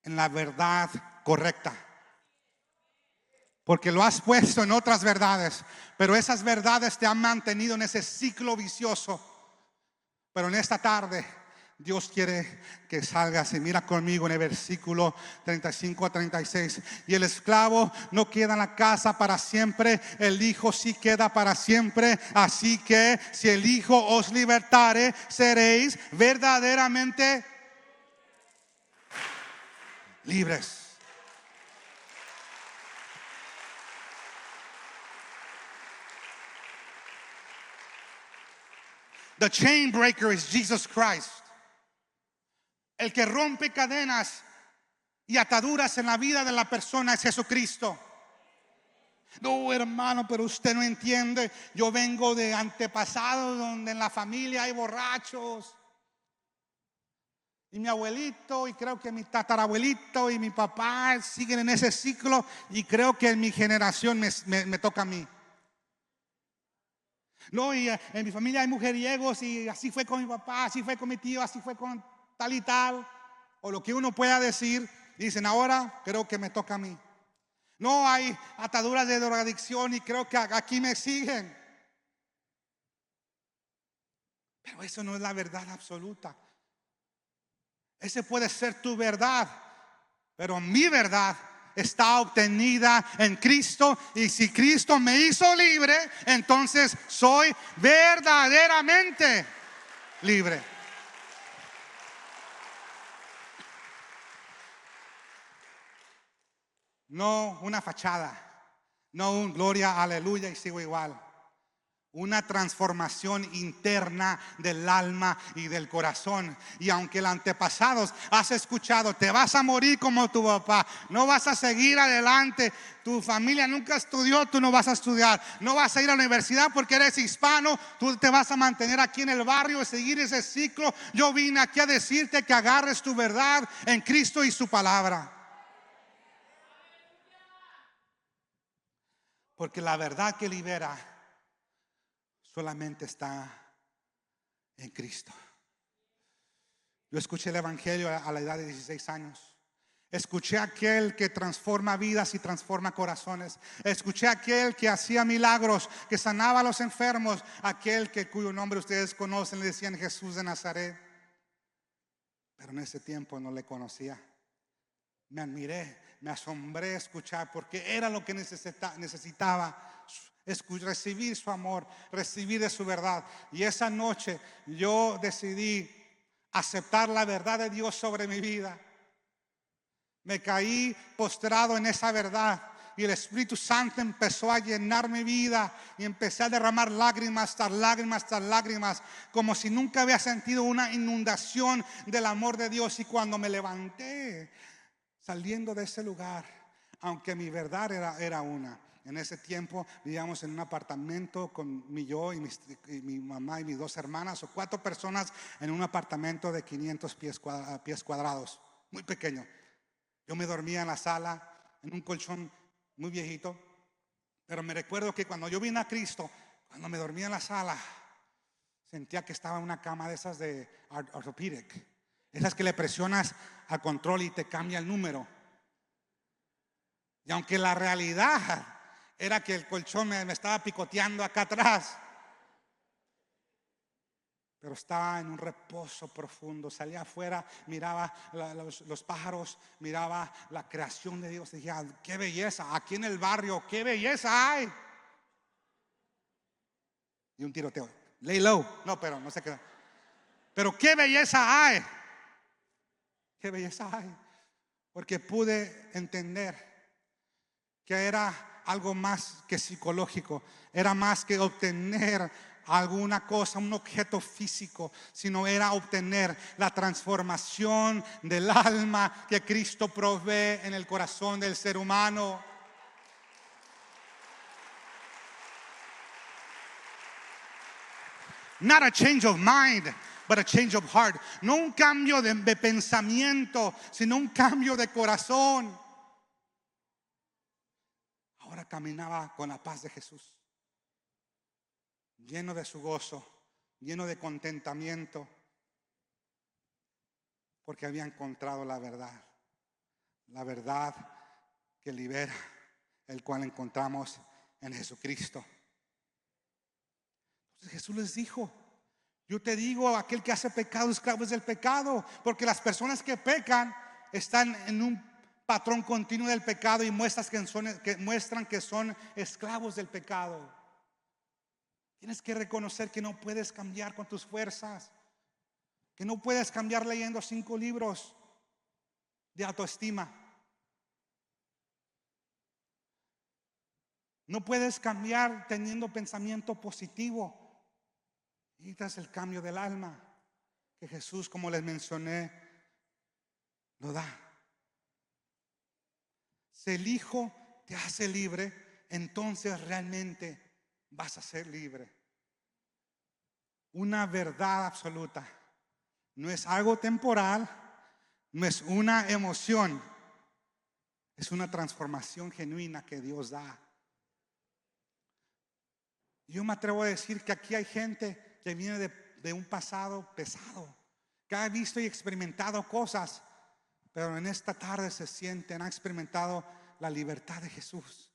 en la verdad correcta. Porque lo has puesto en otras verdades, pero esas verdades te han mantenido en ese ciclo vicioso. Pero en esta tarde Dios quiere que salgas y mira conmigo en el versículo 35 a 36. Y el esclavo no queda en la casa para siempre, el hijo sí queda para siempre. Así que si el hijo os libertare, seréis verdaderamente libres. The chain breaker is Jesus Christ. El que rompe cadenas y ataduras en la vida de la persona es Jesucristo. No, hermano, pero usted no entiende. Yo vengo de antepasados donde en la familia hay borrachos. Y mi abuelito, y creo que mi tatarabuelito y mi papá siguen en ese ciclo. Y creo que en mi generación me toca a mí. No, y en mi familia hay mujeriegos, y así fue con mi papá, así fue con mi tío, así fue con tal y tal. O lo que uno pueda decir. Dicen: ahora creo que me toca a mí. No hay ataduras de drogadicción y creo que aquí me siguen. Pero eso no es la verdad absoluta. Ese puede ser tu verdad, pero mi verdad está obtenida en Cristo. Y si Cristo me hizo libre, entonces soy verdaderamente libre. No una fachada, no un gloria, aleluya y sigo igual. Una transformación interna del alma y del corazón. Y aunque el antepasados has escuchado, te vas a morir como tu papá, no vas a seguir adelante, tu familia nunca estudió, tú no vas a estudiar, no vas a ir a la universidad porque eres hispano, tú te vas a mantener aquí en el barrio y seguir ese ciclo. Yo vine aquí a decirte que agarres tu verdad en Cristo y su palabra. Porque la verdad que libera solamente está en Cristo. Yo escuché el evangelio a la edad de 16 años. Escuché a aquel que transforma vidas y transforma corazones. Escuché a aquel que hacía milagros, que sanaba a los enfermos. Aquel cuyo nombre ustedes conocen, le decían Jesús de Nazaret. Pero en ese tiempo no le conocía. Me admiré, me asombré escuchar, porque era lo que necesitaba. Recibir su amor, recibir de su verdad. Y esa noche yo decidí aceptar la verdad de Dios sobre mi vida. Me caí postrado en esa verdad y el Espíritu Santo empezó a llenar mi vida y empecé a derramar lágrimas tras lágrimas tras lágrimas, como si nunca había sentido una inundación del amor de Dios. Y cuando me levanté saliendo de ese lugar, aunque mi verdad era una. En ese tiempo vivíamos en un apartamento con yo y mi mamá y mis 2 hermanas, o 4 personas en un apartamento de 500 pies cuadrados, muy pequeño. Yo me dormía en la sala, en un colchón muy viejito. Pero me recuerdo que cuando yo vine a Cristo, cuando me dormía en la sala, sentía que estaba en una cama de esas de orthopedic, esas que le presionas a control y te cambia el número. Y aunque la realidad era que el colchón me estaba picoteando acá atrás, pero estaba en un reposo profundo. Salía afuera, miraba los pájaros, miraba la creación de Dios. Decía, qué belleza, aquí en el barrio, qué belleza hay. Y un tiroteo, lay low. No, pero no sé qué. Pero qué belleza hay. Qué belleza hay. Porque pude entender que era algo más que psicológico. Era más que obtener alguna cosa, un objeto físico, sino era obtener la transformación del alma que Cristo provee en el corazón del ser humano. Not a change of mind, but a change of heart. No un cambio de pensamiento, sino un cambio de corazón. Ahora caminaba con la paz de Jesús, lleno de su gozo, lleno de contentamiento, porque había encontrado la verdad que libera, el cual encontramos en Jesucristo. Entonces Jesús les dijo, yo te digo, aquel que hace pecado, esclavo es del pecado, porque las personas que pecan están en un patrón continuo del pecado y muestran que son esclavos del pecado. Tienes que reconocer que no puedes cambiar con tus fuerzas, que no puedes cambiar leyendo 5 libros de autoestima. No puedes cambiar teniendo pensamiento positivo. Necesitas el cambio del alma que Jesús, como les mencioné, lo da. Si el Hijo te hace libre, entonces realmente vas a ser libre. Una verdad absoluta. No es algo temporal, no es una emoción, es una transformación genuina que Dios da. Yo me atrevo a decir que aquí hay gente que viene de un pasado pesado, que ha visto y experimentado cosas, pero en esta tarde se sienten, han experimentado la libertad de Jesús.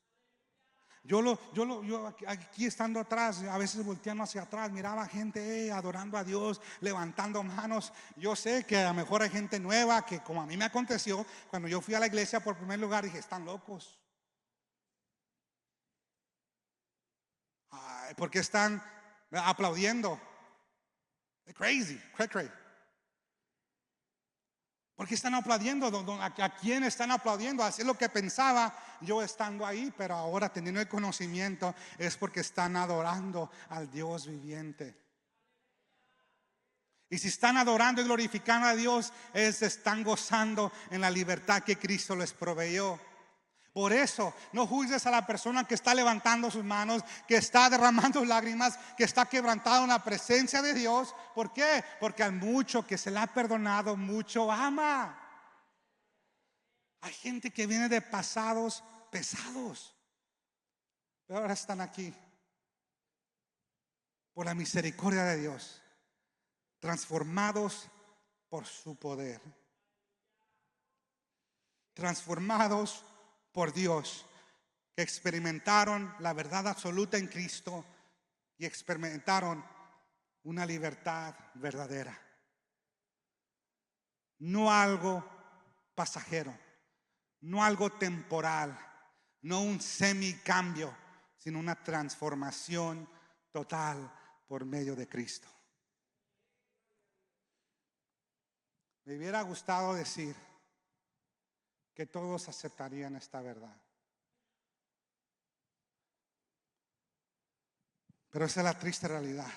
Yo aquí estando atrás, a veces volteando hacia atrás, miraba gente adorando a Dios, levantando manos. Yo sé que a lo mejor hay gente nueva que, como a mí me aconteció, cuando yo fui a la iglesia por primer lugar, dije, están locos. Ay, ¿por qué están aplaudiendo? Crazy. ¿Por qué están aplaudiendo? ¿A quién están aplaudiendo? Así es lo que pensaba yo estando ahí, pero ahora teniendo el conocimiento es porque están adorando al Dios viviente. Y si están adorando y glorificando a Dios, están gozando en la libertad que Cristo les proveyó. Por eso no juzgues a la persona que está levantando sus manos, que está derramando lágrimas, que está quebrantado en la presencia de Dios. ¿Por qué? Porque al mucho que se le ha perdonado, mucho ama. Hay gente que viene de pasados pesados, pero ahora están aquí por la misericordia de Dios, transformados por su poder, transformados por Dios, que experimentaron la verdad absoluta en Cristo y experimentaron una libertad verdadera. No algo pasajero, no algo temporal, no un semicambio, sino una transformación total por medio de Cristo. Me hubiera gustado decir que todos aceptarían esta verdad, pero esa es la triste realidad,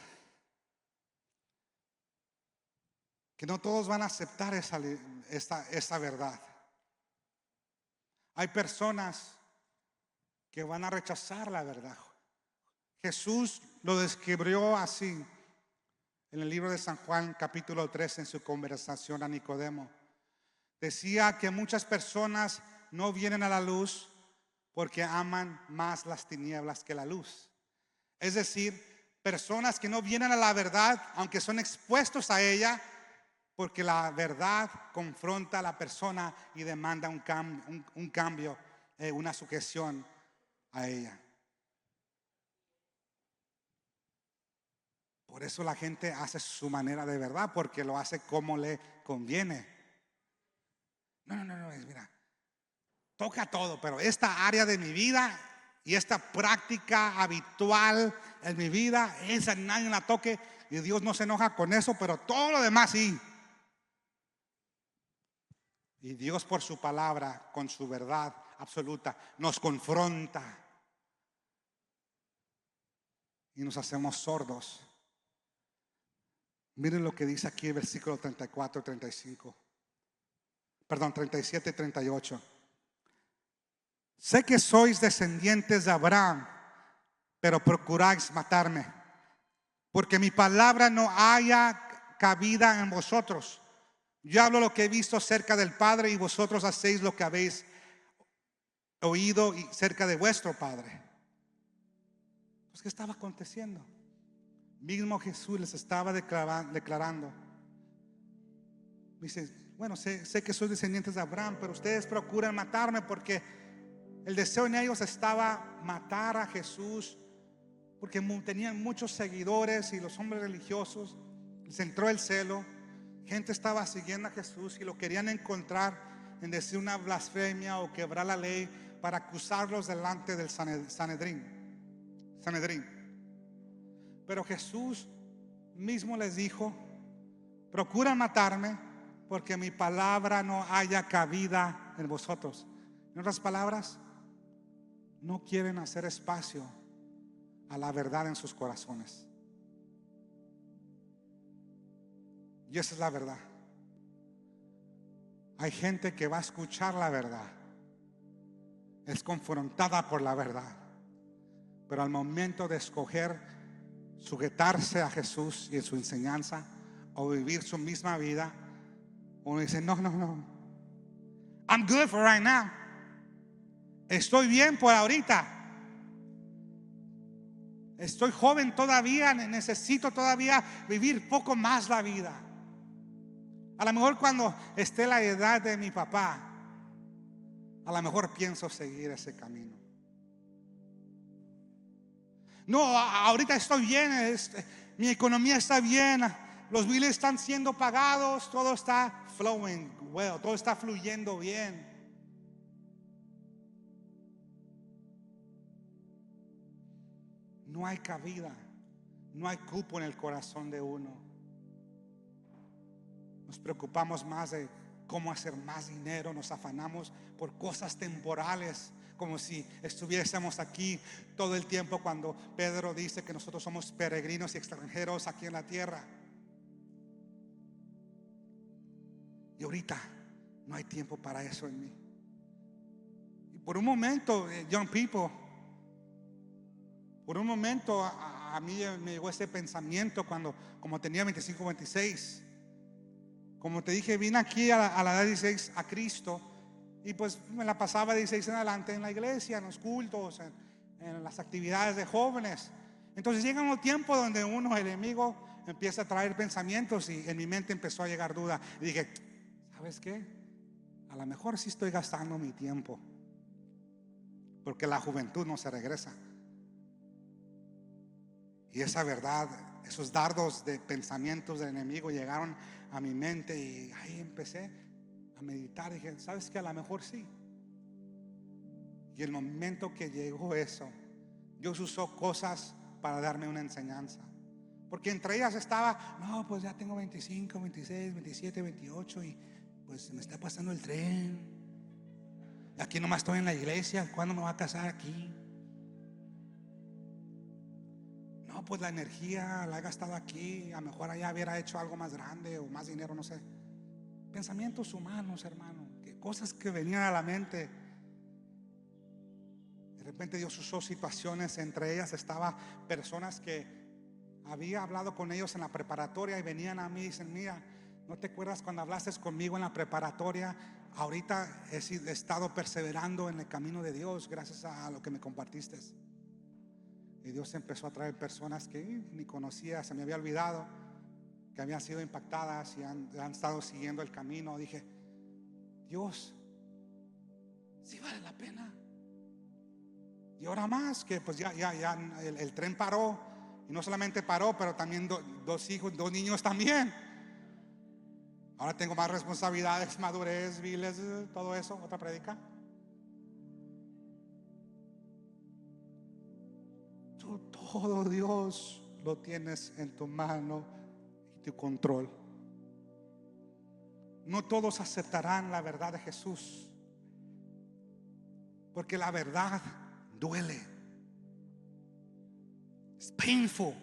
que no todos van a aceptar esta verdad. Hay personas que van a rechazar la verdad. Jesús lo describió así en el libro de San Juan capítulo 3, en su conversación a Nicodemo. Decía que muchas personas no vienen a la luz porque aman más las tinieblas que la luz. Es decir, personas que no vienen a la verdad aunque son expuestos a ella, porque la verdad confronta a la persona y demanda un cambio, una sujeción a ella. Por eso la gente hace su manera de verdad, porque lo hace como le conviene. No, mira, toca todo, pero esta área de mi vida y esta práctica habitual en mi vida, esa nadie la toque, y Dios no se enoja con eso, pero todo lo demás sí. Y Dios, por su palabra, con su verdad absoluta, nos confronta y nos hacemos sordos. Miren lo que dice aquí el versículo 34 y 35. Perdón, 37 y 38. Sé que sois descendientes de Abraham, pero procuráis matarme, porque mi palabra no haya cabida en vosotros. Yo hablo lo que he visto cerca del Padre, y vosotros hacéis lo que habéis oído y cerca de vuestro Padre. Pues, ¿qué estaba aconteciendo? Mismo Jesús les estaba declarando. Dice, bueno, sé que sois descendientes de Abraham, pero ustedes procuran matarme, porque el deseo en ellos estaba matar a Jesús, porque tenían muchos seguidores y los hombres religiosos les entró el celo. Gente estaba siguiendo a Jesús y lo querían encontrar en decir una blasfemia o quebrar la ley para acusarlos delante del Sanedrín. Pero Jesús mismo les dijo: procuran matarme porque mi palabra no haya cabida en vosotros. En otras palabras, no quieren hacer espacio a la verdad en sus corazones. Y esa es la verdad. Hay gente que va a escuchar la verdad, es confrontada por la verdad, pero al momento de escoger sujetarse a Jesús y en su enseñanza, o vivir su misma vida, uno dice: no, I'm good for right now. Estoy bien por ahorita. Estoy joven todavía, necesito todavía vivir poco más la vida. A lo mejor cuando esté la edad de mi papá, a lo mejor pienso seguir ese camino. No, ahorita estoy bien, mi economía está bien, los biles están siendo pagados, todo está flowing well, todo está fluyendo bien. No hay cabida, no hay cupo en el corazón de uno. Nos preocupamos más de cómo hacer más dinero, nos afanamos por cosas temporales, como si estuviésemos aquí todo el tiempo, cuando Pedro dice que nosotros somos peregrinos y extranjeros aquí en la tierra. Y ahorita no hay tiempo para eso en mí. Y por un momento, young people, por un momento a mí me llegó ese pensamiento cuando, como tenía 25, 26. Como te dije, vine aquí a la edad de 16 a Cristo, y pues me la pasaba de 16 en adelante en la iglesia, en los cultos, en las actividades de jóvenes. Entonces llega un tiempo donde uno, el enemigo, empieza a traer pensamientos, y en mi mente empezó a llegar duda. Y dije, ¿sabes qué? A lo mejor sí estoy gastando mi tiempo, porque la juventud no se regresa. Y esa verdad, esos dardos de pensamientos del enemigo llegaron a mi mente, y ahí empecé a meditar. Y dije, ¿sabes qué? A lo mejor sí. Y el momento que llegó eso, Dios usó cosas para darme una enseñanza. Porque entre ellas estaba, no, pues ya tengo 25, 26, 27, 28, y pues se me está pasando el tren. Aquí nomás estoy en la iglesia, ¿cuándo me voy a casar aquí? No, pues la energía la he gastado aquí, a lo mejor allá hubiera hecho algo más grande o más dinero, no sé. Pensamientos humanos, hermano, que cosas que venían a la mente. De repente Dios usó situaciones, entre ellas estaba personas que había hablado con ellos en la preparatoria, y venían a mí y dicen, mira, ¿no te acuerdas cuando hablaste conmigo en la preparatoria? Ahorita he estado perseverando en el camino de Dios gracias a lo que me compartiste. Y Dios empezó a traer personas que ni conocía, se me había olvidado, que habían sido impactadas y han estado siguiendo el camino. Dije, Dios, sí vale la pena. Y ahora más que pues ya el tren paró, y no solamente paró, pero también dos hijos, dos niños también. Ahora tengo más responsabilidades, madurez, biles, todo eso. Otra predica. Tú todo, Dios, lo tienes en tu mano y tu control. No todos aceptarán la verdad de Jesús, porque la verdad duele. Es painful.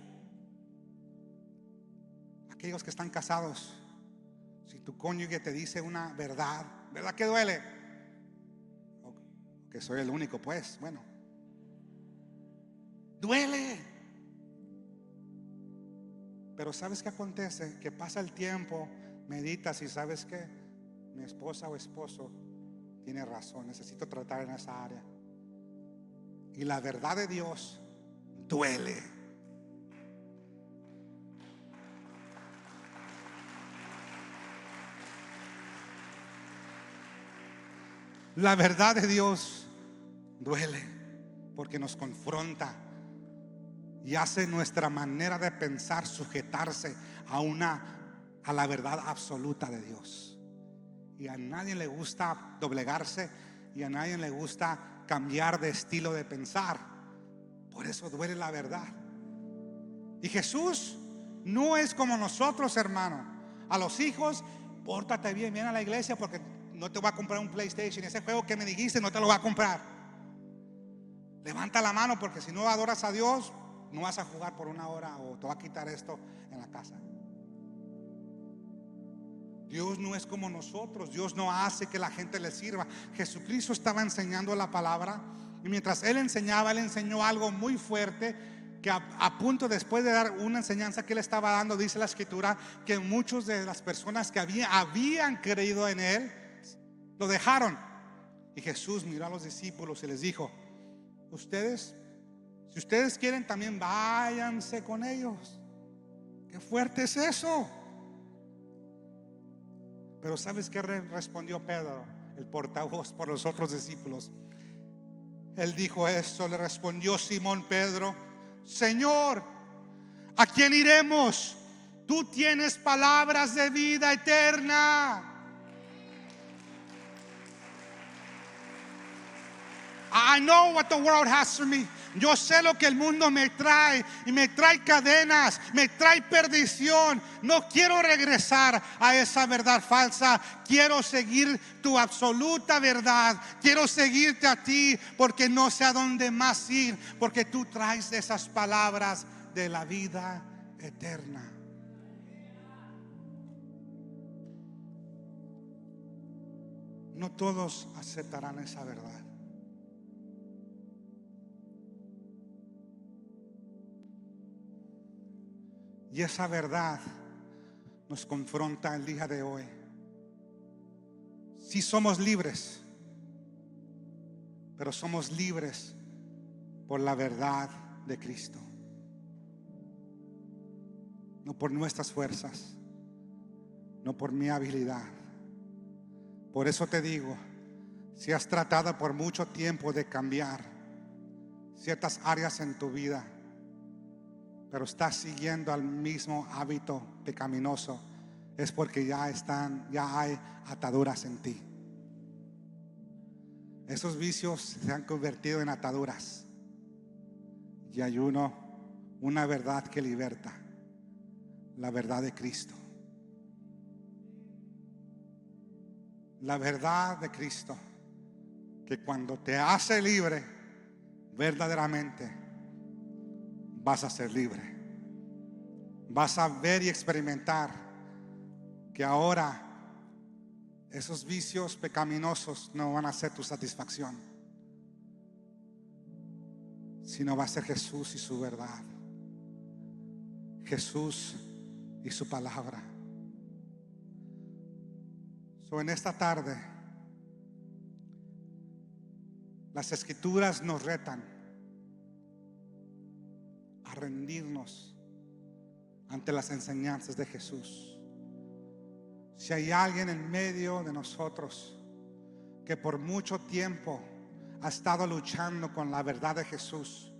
Aquellos que están casados, si tu cónyuge te dice una verdad, ¿verdad que duele? Que soy el único, pues, bueno, duele. Pero ¿sabes qué acontece? Que pasa el tiempo, meditas y sabes que mi esposa o esposo tiene razón, necesito tratar en esa área. Y la verdad de Dios duele. La verdad de Dios duele, porque nos confronta y hace nuestra manera de pensar sujetarse a la verdad absoluta de Dios. Y a nadie le gusta doblegarse, y a nadie le gusta cambiar de estilo de pensar. Por eso duele la verdad. Y Jesús no es como nosotros, hermano. A los hijos, pórtate bien, ven a la iglesia, porque no te voy a comprar un PlayStation. Ese juego que me dijiste no te lo voy a comprar. Levanta la mano, porque si no adoras a Dios, no vas a jugar por una hora, o te va a quitar esto en la casa. Dios no es como nosotros. Dios no hace que la gente le sirva. Jesucristo estaba enseñando la palabra, y mientras Él enseñaba, Él enseñó algo muy fuerte, que a punto después de dar una enseñanza que Él estaba dando, dice la escritura que muchos de las personas que habían creído en Él lo dejaron. Y Jesús miró a los discípulos y les dijo, si ustedes quieren, también váyanse con ellos. Qué fuerte es eso. Pero ¿sabes qué respondió Pedro? el portavoz por los otros discípulos. Él dijo esto, le respondió Simón Pedro: Señor, ¿a quién iremos? Tú tienes palabras de vida eterna. I know what the world has for me. Yo sé lo que el mundo me trae, y me trae cadenas, me trae perdición. No quiero regresar a esa verdad falsa. Quiero seguir tu absoluta verdad. Quiero seguirte a ti, porque no sé a dónde más ir, porque tú traes esas palabras de la vida eterna. No todos aceptarán esa verdad. Y esa verdad nos confronta el día de hoy. Sí somos libres, pero somos libres por la verdad de Cristo, no por nuestras fuerzas, no por mi habilidad. Por eso te digo, si has tratado por mucho tiempo de cambiar ciertas áreas en tu vida, pero estás siguiendo al mismo hábito pecaminoso, es porque ya hay ataduras en ti. Esos vicios se han convertido en ataduras, y hay una verdad que liberta, la verdad de Cristo. La verdad de Cristo, que cuando te hace libre, verdaderamente vas a ser libre. Vas a ver y experimentar que ahora esos vicios pecaminosos no van a ser tu satisfacción, sino va a ser Jesús y su verdad, Jesús y su palabra. En esta tarde, las Escrituras nos retan a rendirnos ante las enseñanzas de Jesús. Si hay alguien en medio de nosotros que por mucho tiempo ha estado luchando con la verdad de Jesús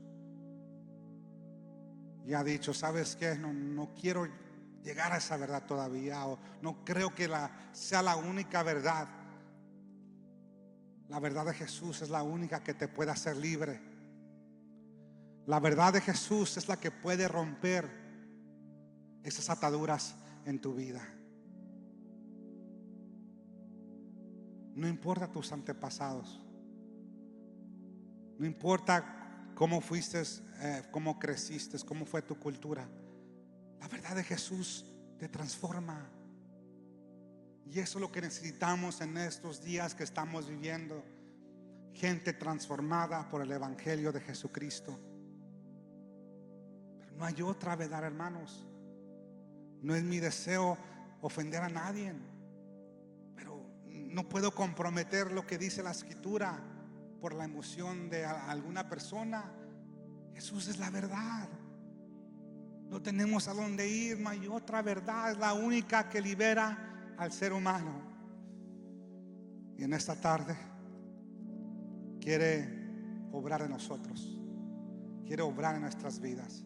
y ha dicho: ¿sabes qué? No quiero llegar a esa verdad todavía, o no creo que sea la única verdad. La verdad de Jesús es la única que te puede hacer libre. La verdad de Jesús es la que puede romper esas ataduras en tu vida. No importa tus antepasados, no importa cómo fuiste, cómo creciste, cómo fue tu cultura. La verdad de Jesús te transforma. Y eso es lo que necesitamos en estos días que estamos viviendo. Gente transformada por el Evangelio de Jesucristo. Pero no hay otra verdad, hermanos. No es mi deseo ofender a nadie, pero no puedo comprometer lo que dice la Escritura por la emoción de alguna persona. Jesús es la verdad. No tenemos a dónde ir, no hay otra verdad. Es la única que libera al ser humano. Y en esta tarde quiere obrar en nosotros, quiere obrar en nuestras vidas.